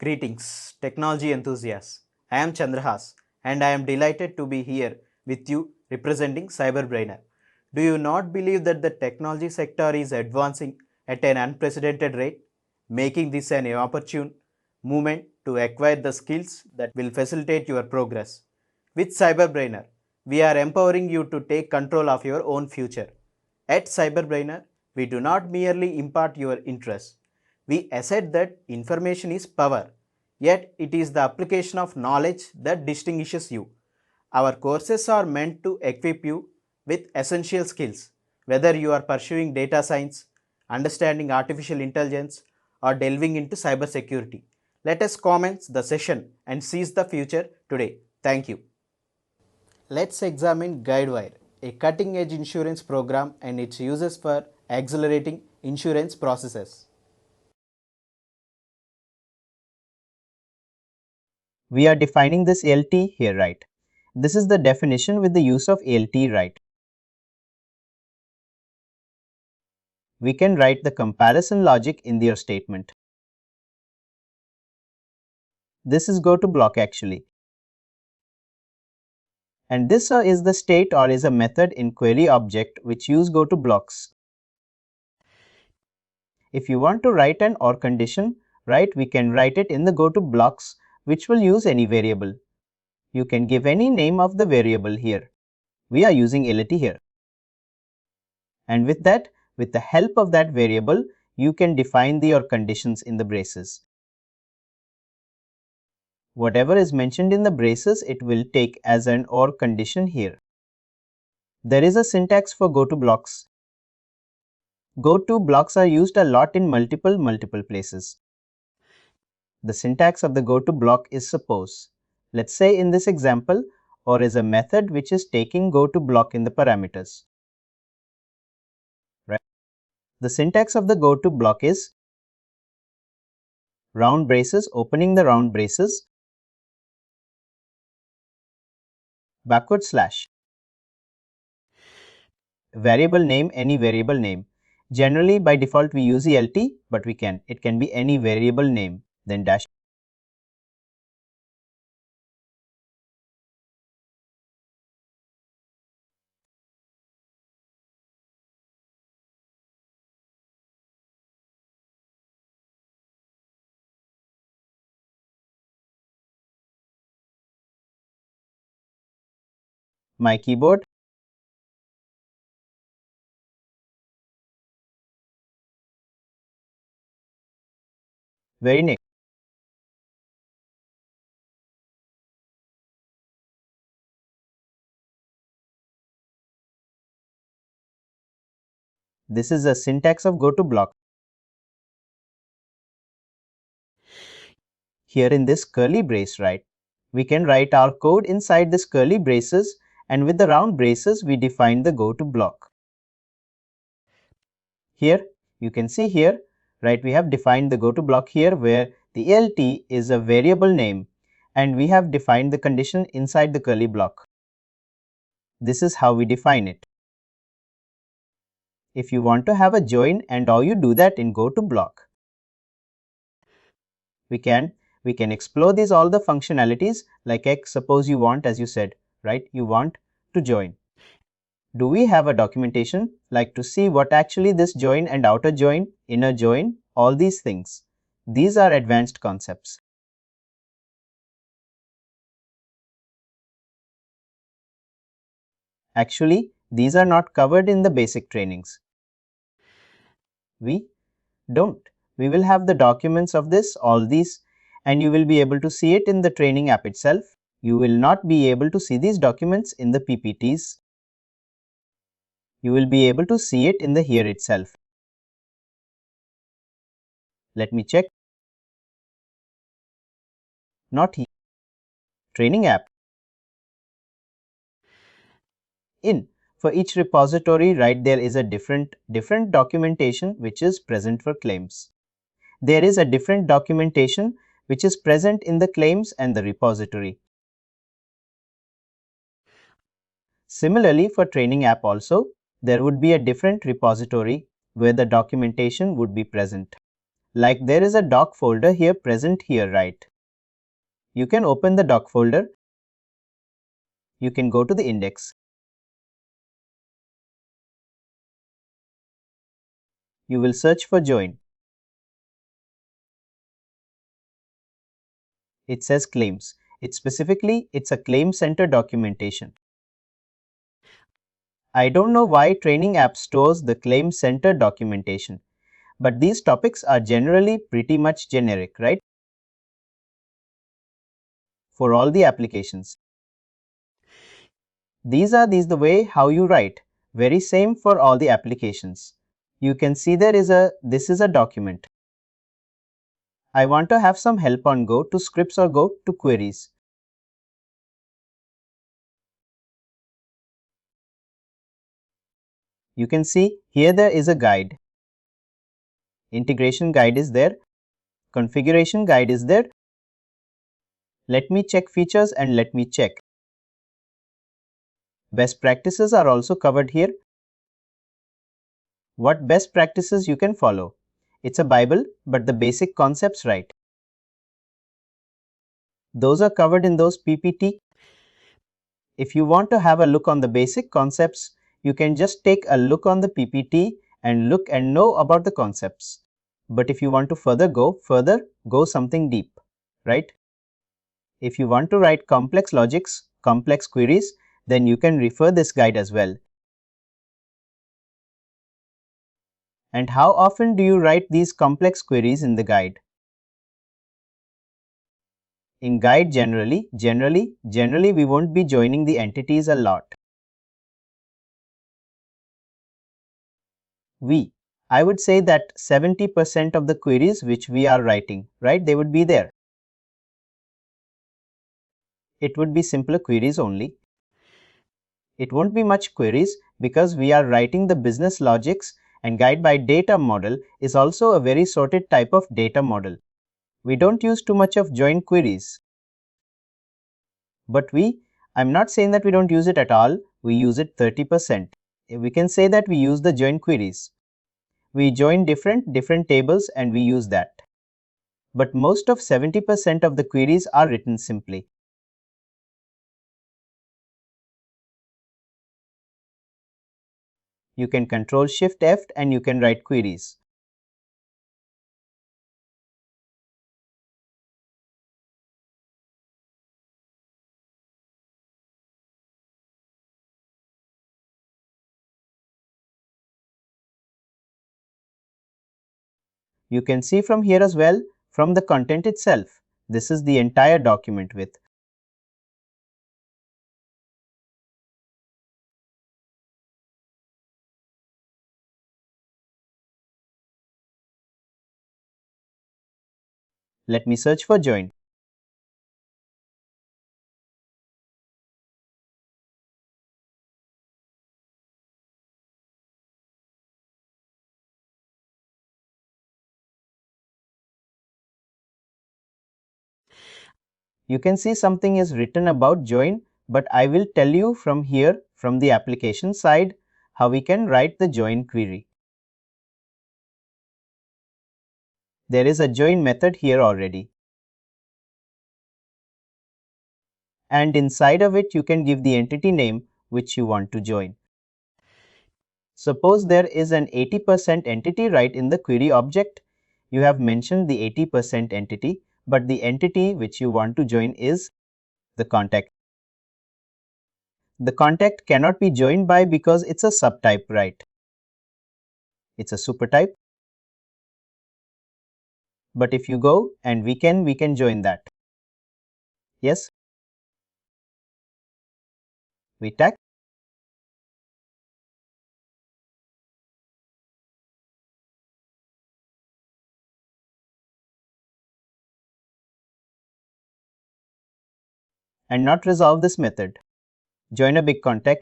Greetings, technology enthusiasts. I am Chandrahas and I am delighted to be here with you representing CyberBrainer. Do you not believe that the technology sector is advancing at an unprecedented rate, making this an opportune moment to acquire the skills that will facilitate your progress? With CyberBrainer, we are empowering you to take control of your own future. At CyberBrainer, we do not merely impart your interests. We assert that information is power, yet it is the application of knowledge that distinguishes you. Our courses are meant to equip you with essential skills, whether you are pursuing data science, understanding artificial intelligence, or delving into cybersecurity. Let us commence the session and seize the future today. Thank you. Let's examine Guidewire, a cutting edge insurance program and its uses for accelerating insurance processes. We are defining this ALT here, right? This is the definition with the use of ALT, right? We can write the comparison logic in your statement. This is go to block actually. And this is the state or is a method in query object which use go to blocks. If you want to write an OR condition, right, we can write it in the go to blocks which will use any variable. You can give any name of the variable here. We are using ALT here. And with that, with the help of that variable, you can define the OR conditions in the braces. Whatever is mentioned in the braces, it will take as an OR condition here. There is a syntax for go to blocks. Go to blocks are used a lot in multiple places. The syntax of the go to block is suppose. Let's say in this example, OR is a method which is taking go to block in the parameters. Right. The syntax of the go to block is round braces, opening the round braces, backward slash. Variable name, any variable name. Generally by default we use ELT, but it can be any variable name, then dash. My keyboard. Very next. This is a syntax of go to block. Here in this curly brace, right, we can write our code inside this curly braces, and with the round braces we define the go to block. Here you can see here, right, we have defined the go to block here where the ELT is a variable name and we have defined the condition inside the curly block. This is how we define it. If you want to have a join and how you do that in go to block, we can explore these all the functionalities like suppose you want, as you said, right, you want to join. Do we have a documentation like to see what actually this join and outer join, inner join, all these things? These are advanced concepts. Actually, these are not covered in the basic trainings. We don't. We will have the documents of this, all these, and you will be able to see it in the training app itself. You will not be able to see these documents in the PPTs. You will be able to see it in the here itself. Let me check. Not here. Training app. In. For each repository, right, there is a different documentation which is present for claims. There is a different documentation which is present in the claims and the repository. Similarly, for training app also, there would be a different repository where the documentation would be present. Like there is a doc folder here present here, right? You can open the doc folder. You can go to the index. You will search for join. It says claims. It's a claim center documentation. I don't know why training app stores the claim center documentation, but these topics are generally pretty much generic, right? For all the applications. These are the way how you write. Very same for all the applications. You can see this is a document. I want to have some help on go to scripts or go to queries. You can see here there is a guide. Integration guide is there. Configuration guide is there. Let me check features and let me check. Best practices are also covered here. What best practices you can follow. It's a Bible, but the basic concepts right. Those are covered in those PPT. If you want to have a look on the basic concepts, you can just take a look on the PPT and look and know about the concepts. But if you want to go something deep, right? If you want to write complex logics, complex queries, then you can refer this guide as well. And how often do you write these complex queries in the guide? In guide generally we won't be joining the entities a lot. I would say that 70% of the queries which we are writing, right, they would be there. It would be simpler queries only. It won't be much queries because we are writing the business logics, and guide by data model is also a very sorted type of data model. We don't use too much of join queries. But I'm not saying that we don't use it at all, we use it 30%. We can say that we use the join queries. We join different tables and we use that. But most of 70% of the queries are written simply. You can control Shift F and you can write queries. You can see from here as well, from the content itself. This is the entire document with. Let me search for join. You can see something is written about join, but I will tell you from here, from the application side, how we can write the join query. There is a join method here already. And inside of it, you can give the entity name which you want to join. Suppose there is an 80% entity right in the query object. You have mentioned the 80% entity, but the entity which you want to join is the contact. The contact cannot be joined by because it's a subtype, right? It's a supertype. But if you go and we can join that. Yes. We tag. And not resolve this method. Join a big contact.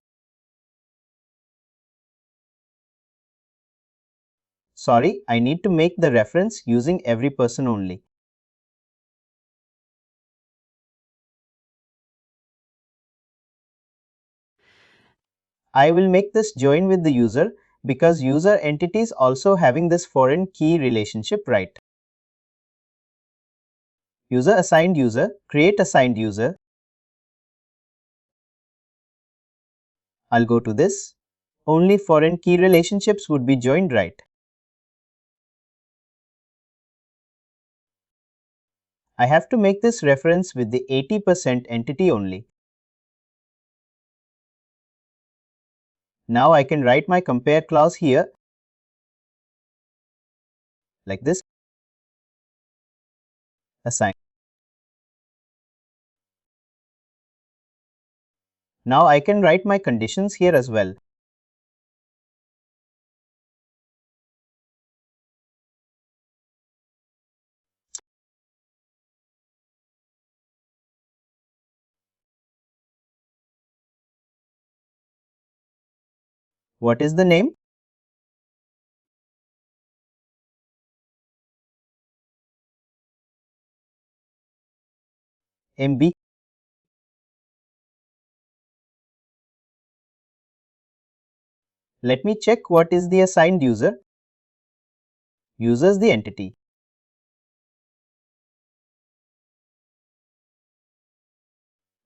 Sorry, I need to make the reference using every person only. I will make this join with the user because user entities also having this foreign key relationship, right? User assigned user, create assigned user. I'll go to this. Only foreign key relationships would be joined, right? I have to make this reference with the 80% entity only. Now I can write my compare clause here, like this. Assign. Now I can write my conditions here as well. What is the name? MB. Let me check what is the assigned user. User is the entity.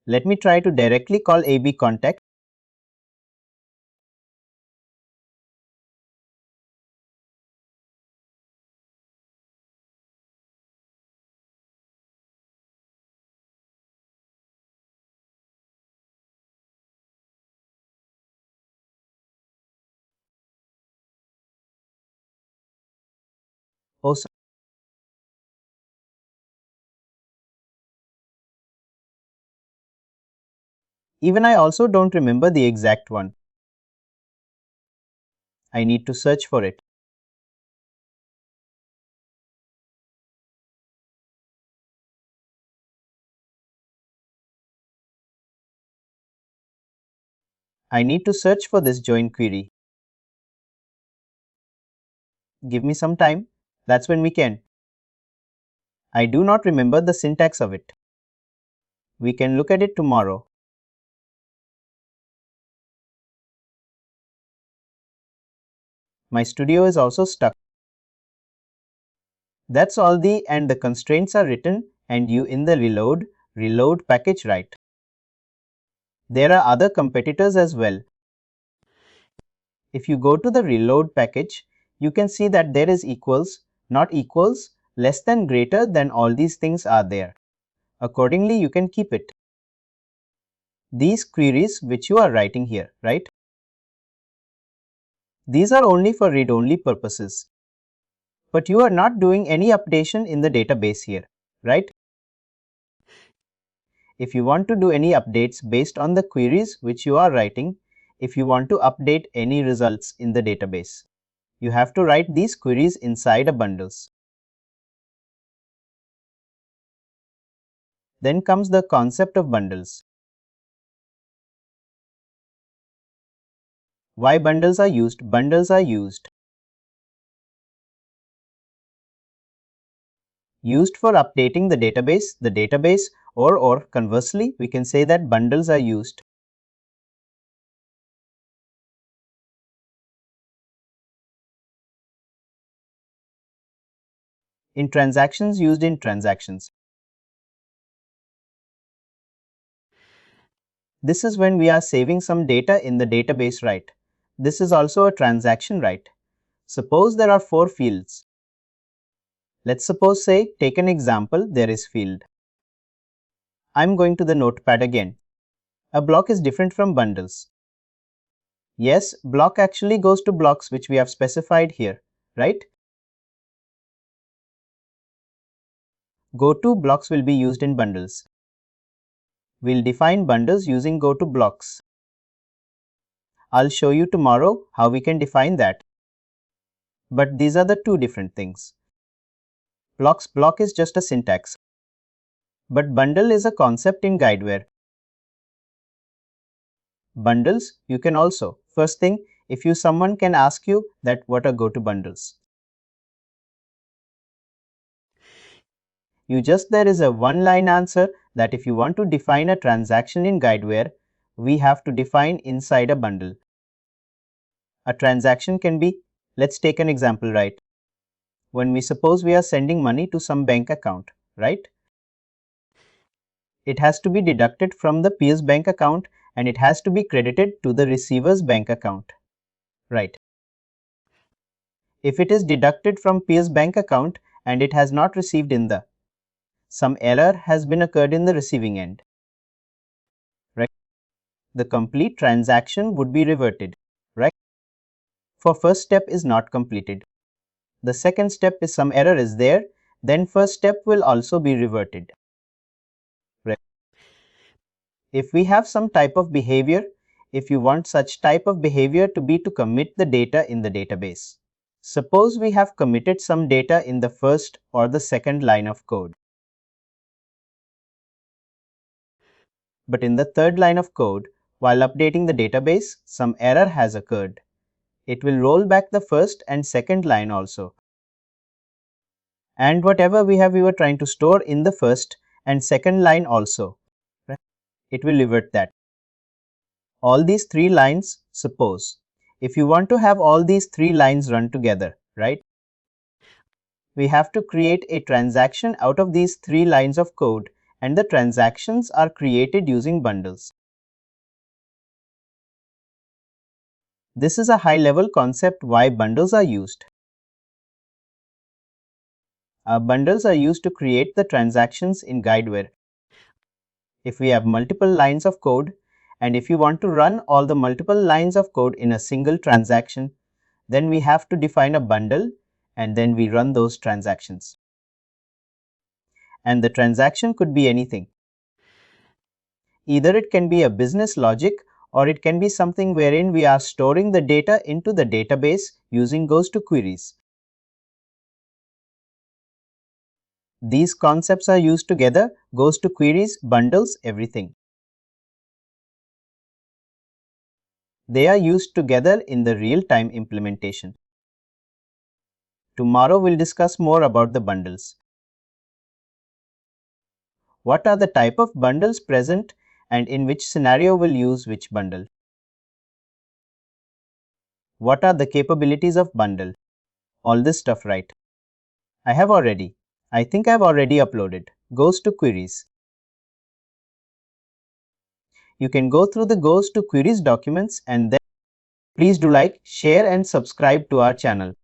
Let me try to directly call AB contact. Oh, even I also don't remember the exact one. I need to search for it. I need to search for this join query. Give me some time. That's when we can. I do not remember the syntax of it. We can look at it tomorrow. My studio is also stuck. That's all and the constraints are written and you in the reload package, right? There are other competitors as well. If you go to the reload package, you can see that there is equals, not equals, less than, greater than, all these things are there. Accordingly, you can keep it. These queries which you are writing here, right? These are only for read-only purposes. But you are not doing any updation in the database here, right? If you want to do any updates based on the queries which you are writing, if you want to update any results in the database, you have to write these queries inside a bundles. Then comes the concept of bundles. Why bundles are used? Bundles are used for updating the database, or conversely, we can say that bundles are used in transactions, used in transactions. This is when we are saving some data in the database, right? This is also a transaction, right? Suppose there are 4 fields. Let's suppose take an example, there is field. I'm going to the notepad again. A block is different from bundles. Yes, block actually goes to blocks which we have specified here, right? Go-to blocks will be used in bundles. We'll define bundles using go-to blocks. I'll show you tomorrow how we can define that. But these are the two different things. Block is just a syntax. But bundle is a concept in Guidewire. Bundles, you can also. First thing, if someone can ask you that what are go-to bundles. There is a one-line answer that if you want to define a transaction in Guidewire, we have to define inside a bundle. A transaction can be, let's take an example, right? When we suppose we are sending money to some bank account, right? It has to be deducted from the peer's bank account and it has to be credited to the receiver's bank account. Right. If it is deducted from peer's bank account and it has not received in the, some error has been occurred in the receiving end. Right. The complete transaction would be reverted. Right. For first step is not completed. The second step is some error is there, then first step will also be reverted. Right. If we have some type of behavior, if you want such type of behavior to be to commit the data in the database. Suppose we have committed some data in the first or the second line of code. But in the third line of code, while updating the database, some error has occurred. It will roll back the first and second line also. And whatever we were trying to store in the first and second line also, right? It will revert that. All these three lines, suppose, if you want to have all these three lines run together, right? We have to create a transaction out of these three lines of code, and the transactions are created using bundles. This is a high-level concept why bundles are used. Bundles are used to create the transactions in Guidewire. If we have multiple lines of code, and if you want to run all the multiple lines of code in a single transaction, then we have to define a bundle and then we run those transactions. And the transaction could be anything. Either it can be a business logic or it can be something wherein we are storing the data into the database using goes to queries. These concepts are used together, goes to queries, bundles, everything. They are used together in the real-time implementation. Tomorrow we'll discuss more about the bundles. What are the type of bundles present and in which scenario we'll use which bundle? What are the capabilities of bundle? All this stuff, right? I think I've already uploaded. Goes to queries. You can go through the goes to queries documents and then please do like, share and subscribe to our channel.